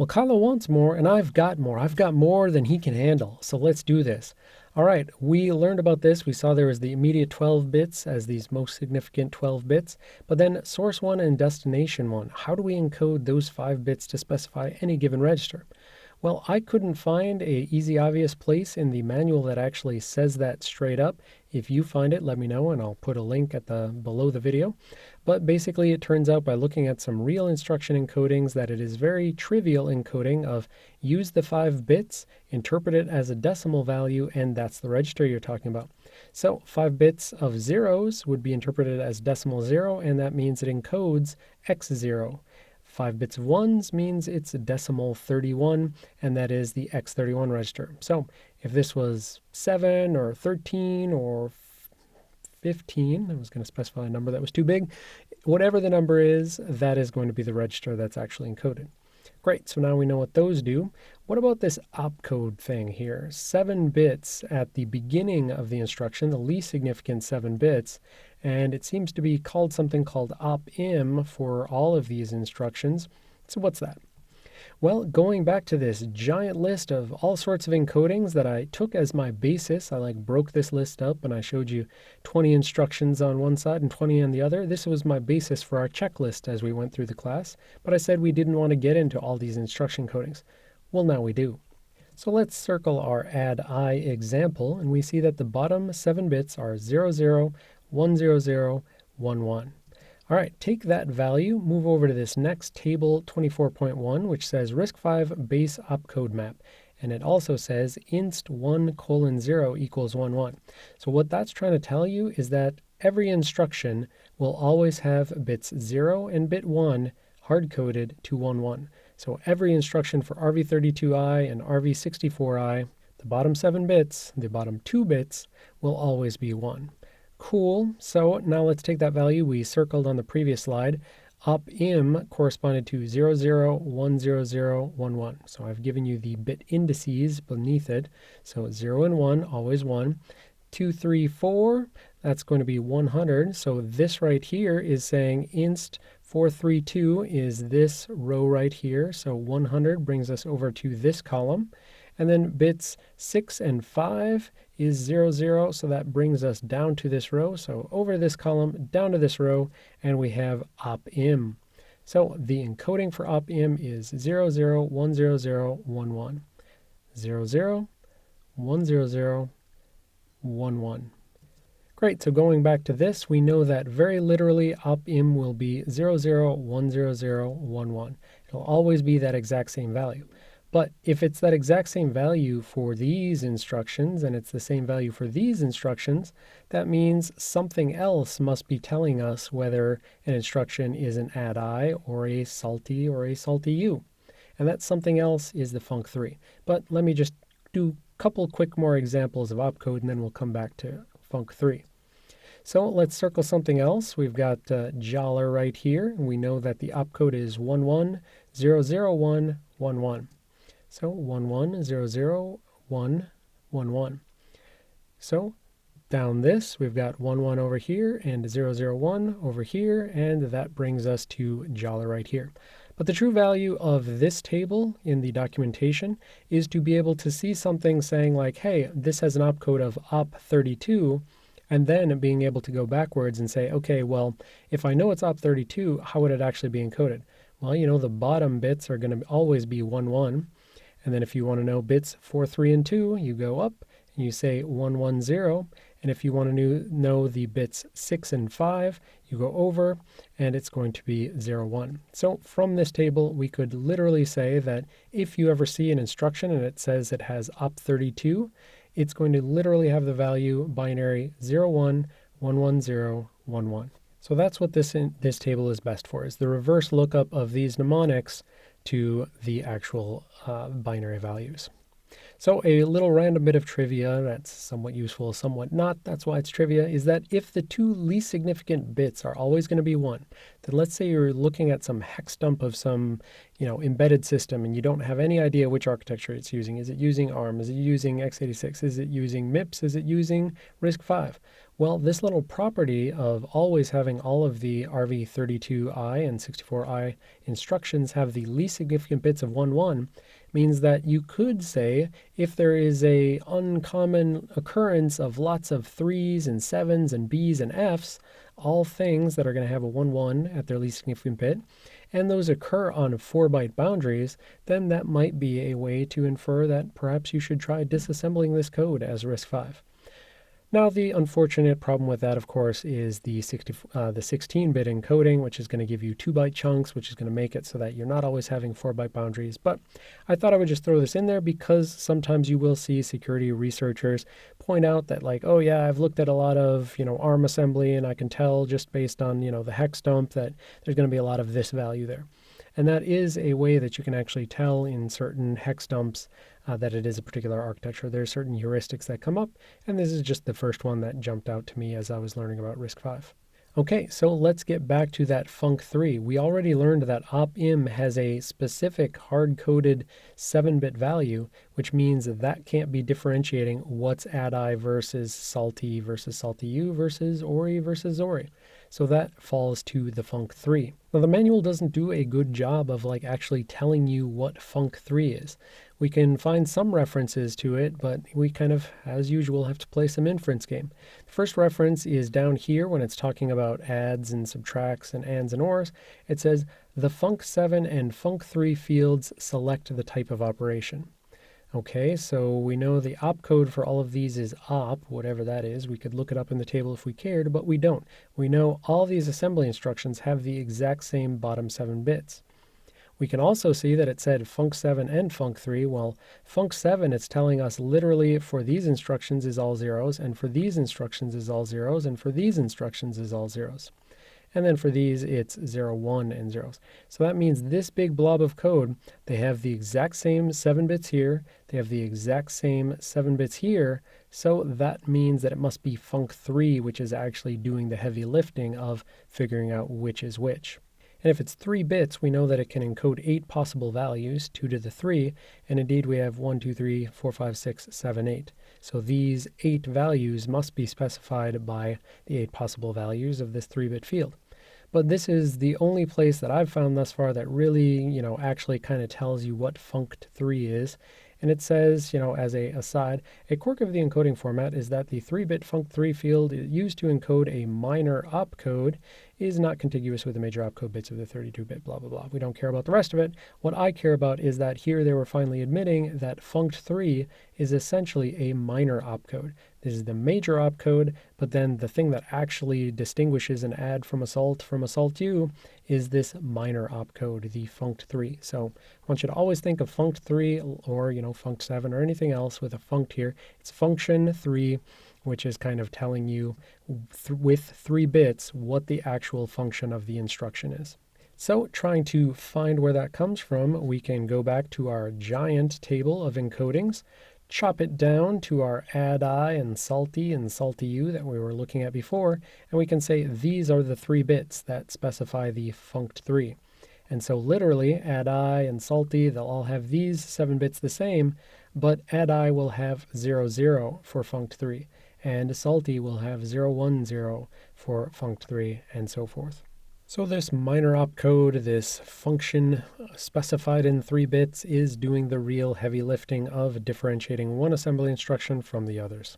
Well, Kylo wants more, and I've got more. I've got more than he can handle, so let's do this. All right, we learned about this. We saw there was the immediate 12 bits as these most significant 12 bits, but then source 1 and destination 1. How do we encode those 5 bits to specify any given register? Well, I couldn't find a easy, obvious place in the manual that actually says that straight up. If you find it, let me know, and I'll put a link at below the video. But basically, it turns out by looking at some real instruction encodings that it is very trivial encoding of use the 5 bits, interpret it as a decimal value, and that's the register you're talking about. So 5 bits of zeros would be interpreted as decimal 0, and that means it encodes x0. 5 bits of ones means it's decimal 31, and that is the x31 register. So if this was 7 or 13 or 15, I was going to specify a number that was too big, whatever the number is, that is going to be the register that's actually encoded. Great, so now we know what those do. What about this opcode thing here? 7 bits at the beginning of the instruction, the least significant 7 bits, and it seems to be called something called op-im for all of these instructions. So what's that? Well, going back to this giant list of all sorts of encodings that I took as my basis, I broke this list up and I showed you 20 instructions on one side and 20 on the other. This was my basis for our checklist as we went through the class, but I said we didn't want to get into all these instruction codings. Well, now we do. So let's circle our add I example, and we see that the bottom 7 bits are 00, 100, 11. All right, take that value, move over to this next table 24.1, which says RISC-V base opcode map. And it also says inst1:0 equals 11. So what that's trying to tell you is that every instruction will always have bits 0 and bit 1 hard-coded to 11. So every instruction for RV32I and RV64I, the bottom 7 bits, the bottom 2 bits, will always be 1. Cool. So now let's take that value we circled on the previous slide. Op-im corresponded to 00, 100, 11. So I've given you the bit indices beneath it. So 0 and 1, always 1. 2, 3, 4, that's going to be 100. So this right here is saying inst 432 is this row right here. So 100 brings us over to this column. And then bits 6 and 5 is 00, so that brings us down to this row. So over this column, down to this row, and we have op-im. So the encoding for op-im is 00, 100, 11. 00, 100, 11. Great, so going back to this, we know that very literally op-im will be 00, 100, 11. It'll always be that exact same value. But if it's that exact same value for these instructions, and it's the same value for these instructions, that means something else must be telling us whether an instruction is an add I or a salty or a salty U. And that something else is the func3. But let me just do a couple quick more examples of opcode, and then we'll come back to func3. So let's circle something else. We've got Jollar right here, and we know that the opcode is 1100111. So 1100111. So down this, we've got 11 over here and 001 over here, and that brings us to Jollar right here. But the true value of this table in the documentation is to be able to see something saying like, hey, this has an opcode of op32, and then being able to go backwards and say, okay, well, if I know it's op32, how would it actually be encoded? Well, you know, the bottom bits are going to always be 11. And then if you want to know bits 4, 3, and 2, you go up and you say 110. And if you want to know the bits 6 and 5, you go over and it's going to be 01. So from this table, we could literally say that if you ever see an instruction and it says it has op32, it's going to literally have the value binary 01, 110, 11. So that's what this table is best for, is the reverse lookup of these mnemonics to the actual binary values. So a little random bit of trivia that's somewhat useful, somewhat not, that's why it's trivia, is that if the 2 least significant bits are always going to be 1, then let's say you're looking at some hex dump of some embedded system and you don't have any idea which architecture it's using. Is it using ARM? Is it using x86? Is it using MIPS? Is it using RISC-V? Well, this little property of always having all of the RV32I and 64I instructions have the least significant bits of 1, 1 means that you could say if there is a uncommon occurrence of lots of 3s and 7s and Bs and Fs, all things that are going to have a 1, 1 at their least significant bit, and those occur on 4-byte boundaries, then that might be a way to infer that perhaps you should try disassembling this code as RISC-V. Now, the unfortunate problem with that, of course, is the 16-bit encoding, which is going to give you 2-byte chunks, which is going to make it so that you're not always having 4-byte boundaries. But I thought I would just throw this in there because sometimes you will see security researchers point out that, like, oh yeah, I've looked at a lot of, ARM assembly, and I can tell just based on, the hex dump that there's going to be a lot of this value there. And that is a way that you can actually tell in certain hex dumps that it is a particular architecture. There are certain heuristics that come up, and this is just the first one that jumped out to me as I was learning about RISC-V. Okay, so let's get back to that func3. We already learned that op-im has a specific hard-coded 7-bit value, which means that can't be differentiating what's ADI versus salty u versus ORI versus ORI. So that falls to the func3. Now the manual doesn't do a good job of actually telling you what func3 is. We can find some references to it, but we kind of, as usual, have to play some inference game. The first reference is down here when it's talking about adds and subtracts and ands and ors. It says, the func7 and func3 fields select the type of operation. Okay, so we know the opcode for all of these is op, whatever that is. We could look it up in the table if we cared, but we don't. We know all these assembly instructions have the exact same bottom 7 bits. We can also see that it said func7 and func3. Well, func7, it's telling us literally for these instructions is all zeros, and for these instructions is all zeros, and for these instructions is all zeros. And then for these, it's 0, 1, and zeros. So that means this big blob of code, they have the exact same 7 bits here, they have the exact same 7 bits here, so that means that it must be func3, which is actually doing the heavy lifting of figuring out which is which. And if it's 3 bits, we know that it can encode 8 possible values, 2 to the 3, and indeed we have 1, 2, 3, 4, 5, 6, 7, 8. So these 8 values must be specified by the 8 possible values of this 3-bit field. But this is the only place that I've found thus far that really, actually kind of tells you what funct3 is. And it says, as a aside, a quirk of the encoding format is that the 3-bit func3 field used to encode a minor opcode is not contiguous with the major opcode bits of the 32-bit blah, blah, blah. We don't care about the rest of it. What I care about is that here they were finally admitting that funct3 is essentially a minor opcode. This is the major opcode, but then the thing that actually distinguishes an add from a salt u is this minor opcode, the funct3. So I want you to always think of funct3 or, func7 or anything else with a funct here. It's function 3, which is kind of telling you with 3 bits what the actual function of the instruction is. So trying to find where that comes from, we can go back to our giant table of encodings, chop it down to our ADI and salty u that we were looking at before, and we can say these are the 3 bits that specify the funct3. And so literally ADI and salty, they'll all have these 7 bits the same, but ADI will have 0, 0 for funct3, and salty will have 0, 1, 0 for funct3, and so forth. So this minor opcode, this function specified in 3 bits, is doing the real heavy lifting of differentiating one assembly instruction from the others.